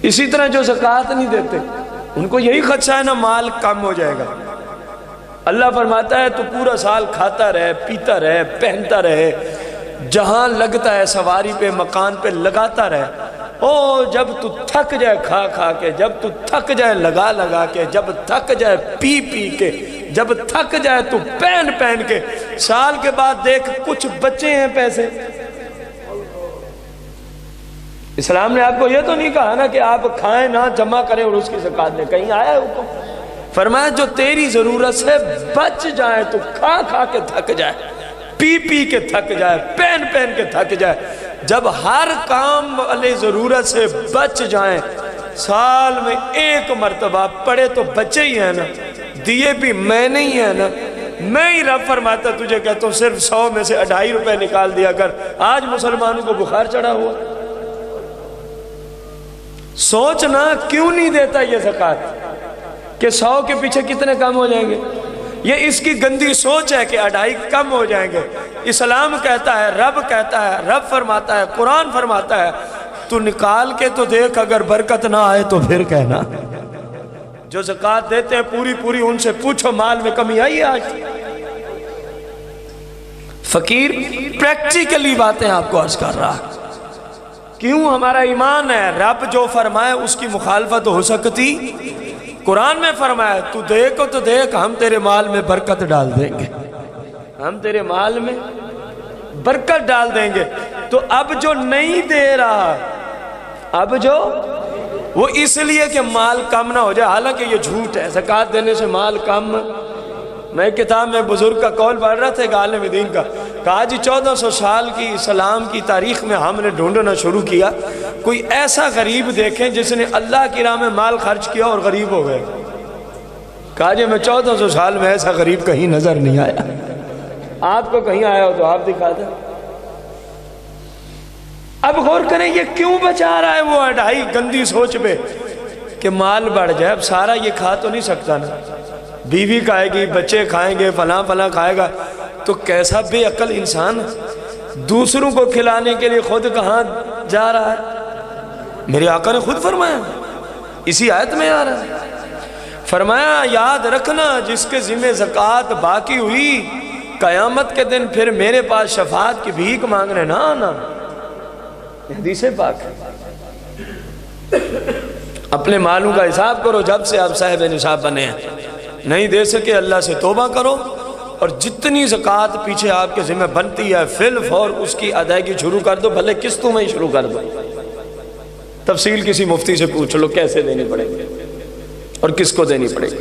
اسی طرح جو زکوٰۃ نہیں دیتے ان کو یہی خدشہ ہے نا مال کم ہو جائے گا۔ اللہ فرماتا ہے تو پورا سال کھاتا رہے، پیتا رہے، پہنتا رہے، جہاں لگتا ہے سواری پہ، مکان پہ لگاتا رہے، او جب تو تھک جائے کھا کھا کے، جب تو تھک جائے لگا لگا کے، جب تھک جائے پی پی کے، جب تھک جائے تو پہن پہن کے، سال کے بعد دیکھ کچھ بچے ہیں پیسے۔ اسلام نے آپ کو یہ تو نہیں کہا نا کہ آپ کھائیں نہ جمع کریں اور اس کی زکوٰۃ دیں، کہیں آیا ہے حکم؟ فرمایا جو تیری ضرورت سے بچ جائے تو کھا کھا کے تھک جائے، پی پی کے تھک جائے، پہن پہن کے تھک جائے، جب ہر کام والے ضرورت سے بچ جائیں، سال میں ایک مرتبہ پڑے تو بچے ہی ہیں نا، دیے بھی میں نہیں ہے نا، میں ہی رب فرماتا تجھے کہتا ہوں صرف 100 میں سے 2.5 روپے نکال دیا کر۔ آج مسلمانوں کو بخار چڑھا ہوا، سوچنا کیوں نہیں دیتا یہ زکوٰۃ کہ 100 کے پیچھے کتنے کم ہو جائیں گے؟ یہ اس کی گندی سوچ ہے کہ 2.5 کم ہو جائیں گے۔ اسلام کہتا ہے، رب کہتا ہے، رب فرماتا ہے، قرآن فرماتا ہے تو نکال کے تو دیکھ، اگر برکت نہ آئے تو پھر کہنا۔ جو زکوٰۃ دیتے ہیں پوری پوری ان سے پوچھو مال میں کمی آئی ہے آج؟ فقیر پریکٹیکلی باتیں آپ کو عرض کر رہا ہے۔ کیوں؟ ہمارا ایمان ہے رب جو فرمائے اس کی مخالفت ہو سکتی؟ قرآن میں فرمایا تو دیکھو تو دیکھ ہم تیرے مال میں برکت ڈال دیں گے، ہم تیرے مال میں برکت ڈال دیں گے۔ تو اب جو نہیں دے رہا، اب جو وہ اس لیے کہ مال کم نہ ہو جائے، حالانکہ یہ جھوٹ ہے، زکوٰۃ دینے سے مال کم۔ میں کتاب میں بزرگ کا قول پڑھ رہا تھا، ایک عالم دین کا، کہا جی 1400 سال کی اسلام کی تاریخ میں ہم نے ڈھونڈنا شروع کیا، کوئی ایسا غریب دیکھیں جس نے اللہ کی راہ میں مال خرچ کیا اور غریب ہو گئے۔ کہا جی میں 1400 سال میں ایسا غریب کہیں نظر نہیں آیا، آپ کو کہیں آیا ہو تو آپ دکھا دیں۔ اب غور کریں یہ کیوں بچا رہا ہے وہ 2.5 گندی سوچ پہ کہ مال بڑھ جائے۔ اب سارا یہ کھا تو نہیں سکتا نا، بیوی کھائے گی، بچے کھائیں گے، فلاں فلاں کھائے گا، تو کیسا بے عقل انسان دوسروں کو کھلانے کے لیے خود کہاں جا رہا ہے؟ میرے آقا نے خود فرمایا، اسی آیت میں آ رہا ہے، فرمایا یاد رکھنا جس کے ذمہ زکوٰۃ باقی ہوئی قیامت کے دن پھر میرے پاس شفاعت کی بھیک مانگنے نہ آنا۔ حدیث پاک ہے۔ اپنے مالوں کا حساب کرو جب سے آپ صاحب نصاب بنے ہیں، نہیں دے سکے اللہ سے توبہ کرو، اور جتنی زکوٰۃ پیچھے آپ کے ذمہ بنتی ہے فی الفور اس کی ادائیگی شروع کر دو، بھلے قسطوں میں ہی شروع کر دو۔ تفصیل کسی مفتی سے پوچھ لو کیسے دینی پڑے گی اور کس کو دینی پڑے گی۔